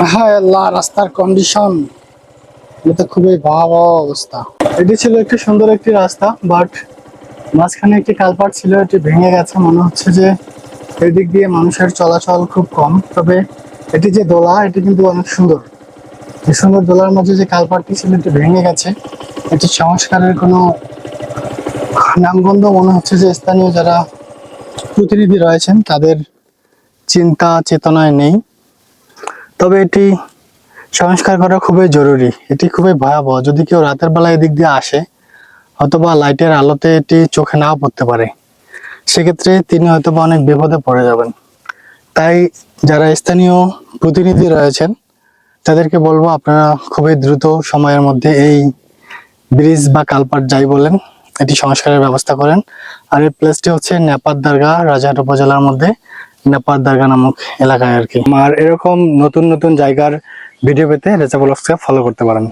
হ্যাঁ আল্লাহ, রাস্তার কন্ডিশন এটা খুবই ভয়াবহ অবস্থা। এটি ছিল একটি সুন্দর একটি রাস্তা, বাট মাঝখানে একটি কালপাট ছিল, এটি ভেঙে গেছে। মনে হচ্ছে যে এদিক দিয়ে মানুষের চলাচল খুব কম। তবে এটি যে দোলা, এটি কিন্তু অনেক সুন্দর। এই সুন্দর দোলার মধ্যে যে কালপাটটি ছিল এটি ভেঙে গেছে। এটি সংস্কারের কোনো নামগন্ধ মনে হচ্ছে যে স্থানীয় যারা প্রতিনিধি রয়েছেন তাদের চিন্তা চেতনায় নেই। তবে এটি সংস্কার করা খুবই জরুরি। এটি খুবই ভয়াবহ। যদি কেউ রাতের বেলা এদিক দিয়ে আসে, অথবা লাইটের আলোতে এটি চোখে নাও পড়তে পারে, সেক্ষেত্রে তিনি হয়তোবা অনেক বিপদে পড়ে যাবেন। তাই যারা স্থানীয় প্রতিনিধি রয়েছেন তাদেরকে বলবো, আপনারা খুবই দ্রুত সময়ের মধ্যে এই ব্রিজ বা কালপাট যাই বলেন এটি সংস্কারের ব্যবস্থা করেন। আর এই প্লেসটি হচ্ছে নেপার দরগা, রাজারহাট উপজেলার মধ্যে নেপার দরগা নামক এলাকায় আর কি। আর এরকম নতুন নতুন জায়গার ভিডিও পেতে রেজা ব্লগসকে ফলো করতে পারেন।